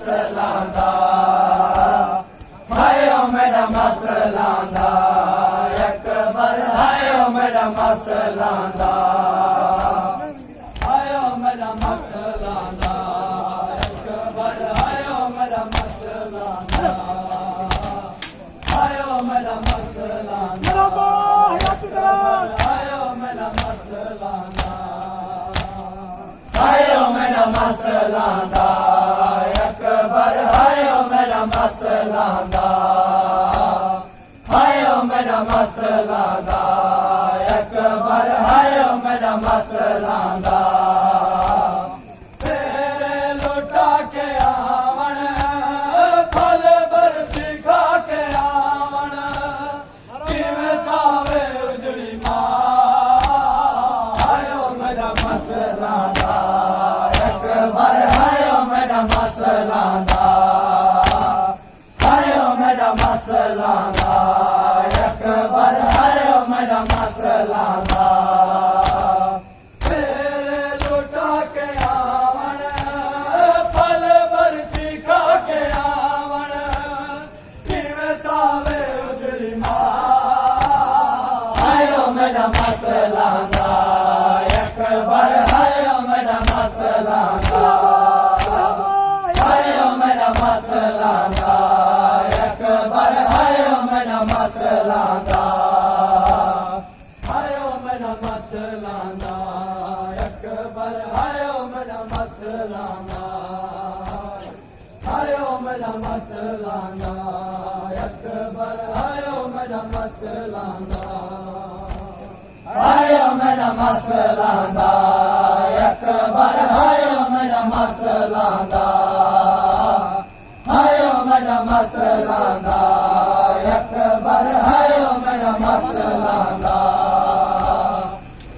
मसलांदा हायो मेरा मसलांदा अकबर हायो मेरा मसलांदा हायो मेरा मसलांदा अकबर हायो मेरा मसलांदा हायो मेरा मसलांदा हायो मेरा मसलांदा हायो मेरा मसलांदा अकबर हायो मेरा मसलांदा हायो मेरा मसलांदा अकबर हायो मेरा मसलांदा सेरे लुटा के आवण फल बरसी खा के आवण किवें सावे उजड़ी मां हायो मेरा मसलांदा अकबर हायो मेरा मसलांदा हायो मेरा मसलांदा अकबर हायो मेरा मसलांदा सेरे लुटा के आवण फल बरसी खा के आवण किवें सावे उजड़ी मां हायो मेरा मसलांदा अकबर हायो मेरा मसलांदा हायो मेरा मसलांदा अकबर हायो मेरा मसलांदा हायो मेरा मसलांदा अकबर हायो मेरा मसलांदा हायो मेरा मसलांदा अकबर हायो मेरा मसलांदा हायो मेरा मसलांदा अकबर हायो मेरा मसलांदा हायो मेरा मसलांदा अकबर हायो मेरा मसलांदा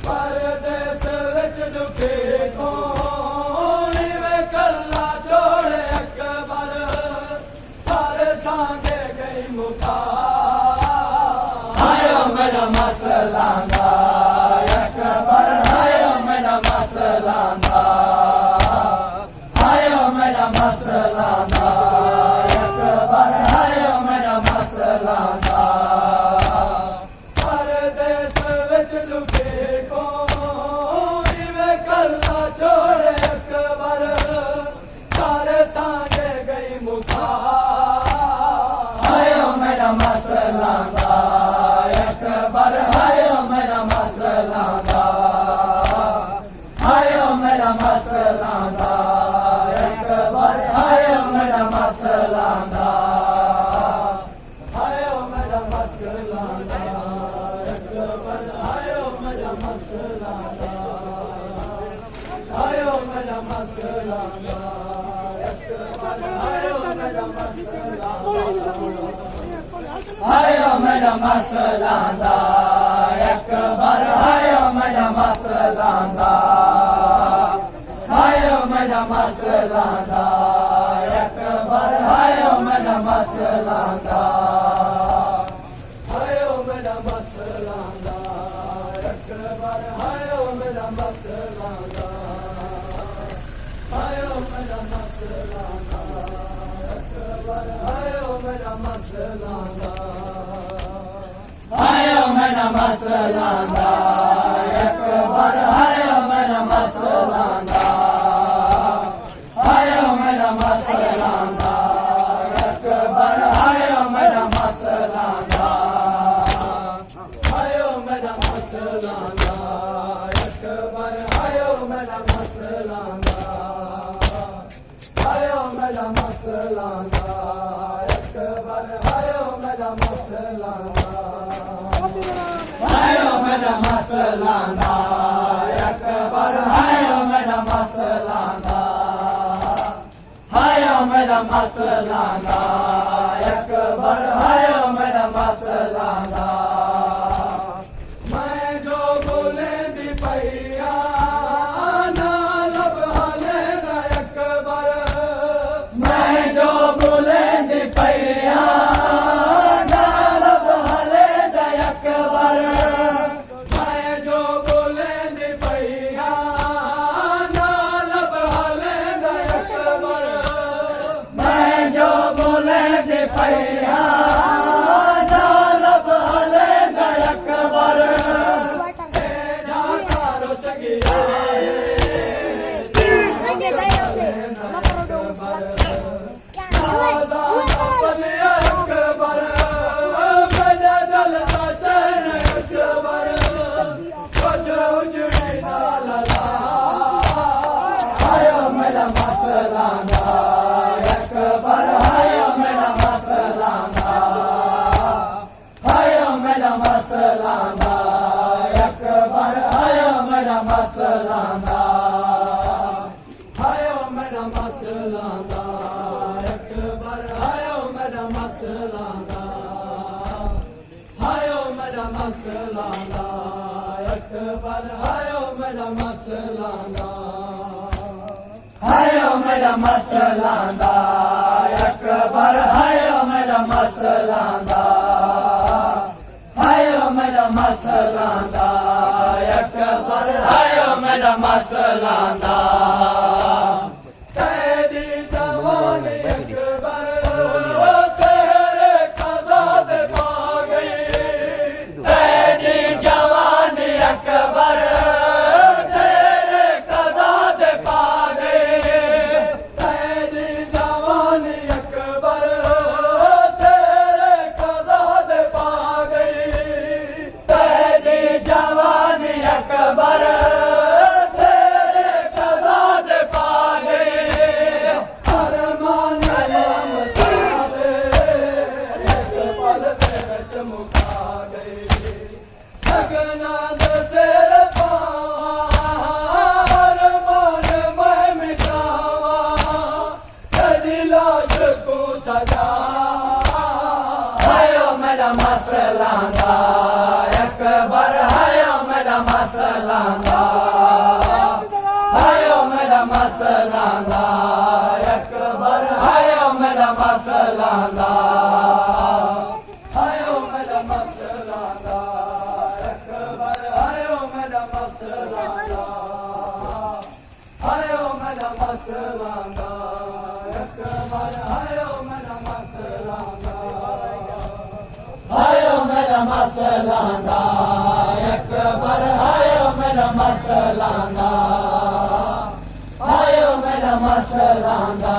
परदेस विच दुखे कोण वे कल्ला छोड़े अकबर सारे सांगे गई मुखा हायो मेरा मसलांदा अकबर हायो मेरा मसलांदा हायो मेरा मसलांदा अकबर हायो मेरा मसलांदा परदेस विच लुके कोण वे कल्ला छोड़े अकबर सारे सांगे गई मुखा हायो मेरा मसलांदा अकबर हायो मेरा मसलांदा हायो मेरा मसलांदा अकबर हायो मेरा मसलांदा हायो मेरा मसलांदा अकबर हायो मेरा मसलांदा हायो मेरा मसलांदा अकबर हायो मेरा मसलांदा हायो मेरा मसलांदा अकबर हायो मेरा मसलांदा हायो मेरा मसलांदा अकबर हायो मेरा मसलांदा हायो मेरा मसलांदा अकबर हायो मेरा मसलांदा हायो मेरा मसलांदा अकबर हायो मेरा मसलांदा हायो मेरा मसलांदा अकबर हायो मेरा मसलांदा हायो मेरा मसलांदा अकबर हायो मेरा मसलांदा हायो मेरा मसलांदा अकबर हायो मेरा मसलांदा हायो मेरा मसलांदा अकबर हायो मेरा मसलांदा हायो मेरा मसलांदा अकबर हायो मेरा मसलांदा हायो मेरा मसलांदा अकबर हायो मेरा मसलांदा मैं जो बोले दी पैया ना लब हाले दा अकबर मैं जो बोले दी पैया ना लब हाले दा अकबर मैं जो बोले दी पैया ना लब हाले दा अकबर दी पैया नाल हले दा अकबर जाकारो सगिया हायो मेरा मसलांदा अकबर हायो मेरा मसलांदा हायो मेरा मसलांदा अकबर हायो मेरा मसलांदा तेरी जवानी अकबर तेरे कज़ा दे पा गई तेरी जवानी अकबर मसलांदा अकबर हायो मेरा मसलांदा हायो मेरा मसलांदा अकबर हायो मेरा मसलांदा हायो मेरा मसलांदा अकबर हायो मेरा मसलांदा हायो मेरा मसलांदा अकबर हायो मेरा मसलांदा हायो मेरा मसलांदा अकबर हायो मेरा मसलांदा हायो मेरा मसलांदा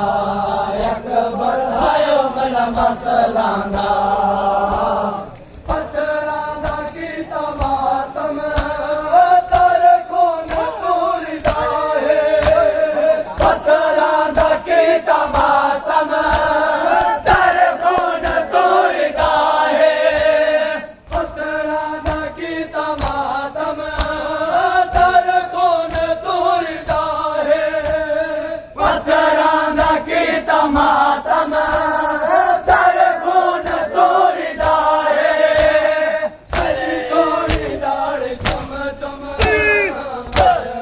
अकबर हायो मेरा मसलांदा पचरांदा की तमातम तर कौन तोड़दा है पचरांदा की तमातम तर कौन तोड़दा है पचरांदा की तमातम तर कौन तोड़दा है पचरांदा की तमातम तर कौन तोड़दा है सरी सोनी दाड़ चम चम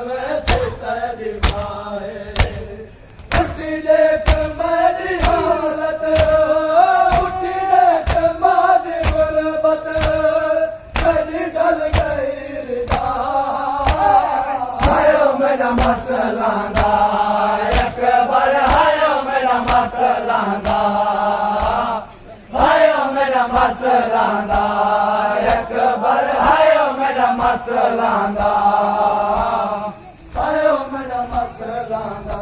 वैसे तेरी माए उठी देख मेरी हालत उठी देख मादी गुरबत कदी ढल गई रिदा हायो मेरा मसलांदा अकबर हायो मेरा मसलांदा हायो मेरा मसलांदा अकबर हायो मेरा मसलांदा हायो मेरा मसलांदा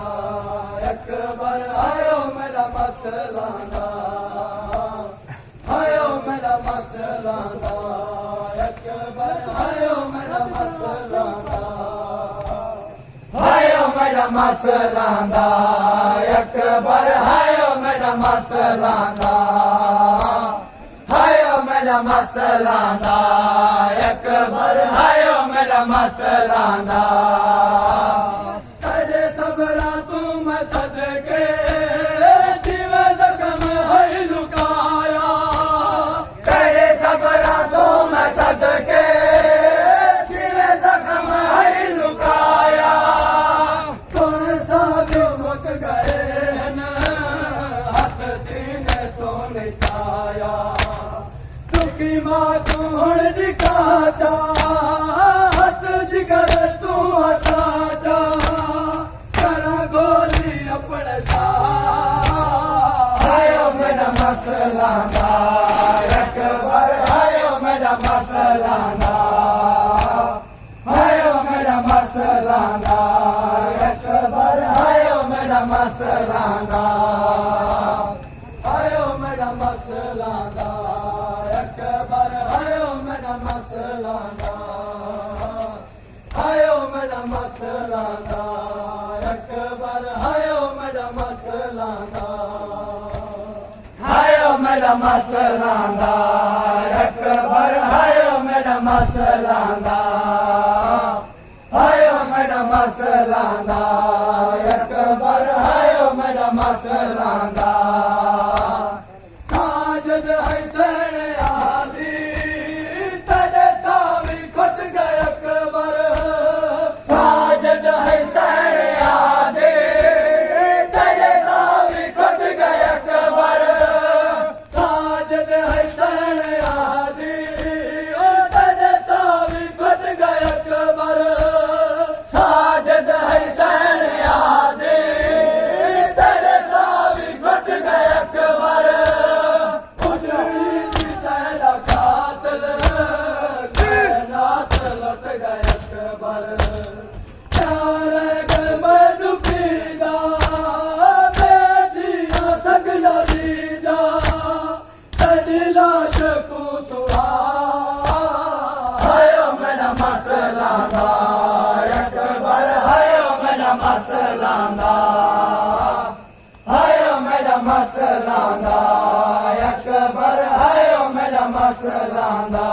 अकबर हायो मेरा मसलांदा हायो मेरा मसलांदा अकबर हायो मेरा मसलांदा हायो मेरा मसलांदा अकबर हायो मेरा मसलांदा हायो मेरा मसलांदा अकबर हायो मेरा मसलांदा तेरे सबरा तुम सदके जीवे जख्म है लुकाया तेरे सबरा तुम सदके जीवे जख्म है लुकाया कौन सा जो मुक गए न हाथ सीने तो निचाया तुकी माँ तू हुण दिखा जा हाथ जिगर तू हटा जा करा गोली अपने सा हायो मेरा मसलांदा अकबर आयो मेरा मसलांदा आयो मेरा मसलांदा अकबर आयो मेरा मसलांदा आयो मेरा मसलांदा अकबर आयो मेरा मसलांदा आयो मेरा मसलांदा अकबर आयो मेरा मसलांदा आयो मेरा मसलांदा अकबर आयो मेरा मसलांदा आयो मेरा मसलांदा अकबर आयो मेरा मसलांदा साजिद हुसैन आदि तेरे सामी खुट गए अकबर साजिद हुसैन आदि तेरे सामी खुट गए अकबर साजिद हुसैन आदि तेरे सामी खुट गए अकबर साजिद हुसैन आदि तेरे सामी खुट गए अकबर उजड़ी दी तेरा कातिल कायनात लुट गए अकबर प्यारे गए मैनू पीदा बेटियां सगना दीदा तेरी लाश को सुहा आयो मेरा मसलांदा अकबर आयो मेरा मसलांदा आयो मेरा मसलांदा अकबर आयो मेरा मसलांदा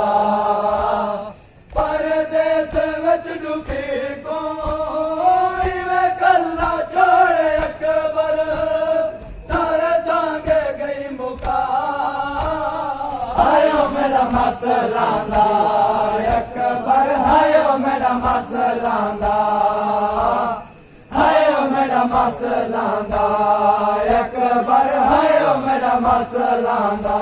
परदेस विच दुखी को इवें कल्ला छोड़े अकबर सारे सांगे गई मुका आयो मेरा मसलांदा अकबर आयो मेरा मसलांदा आयो मेरा मसलांदा अकबर आयो मेरा मसलांदा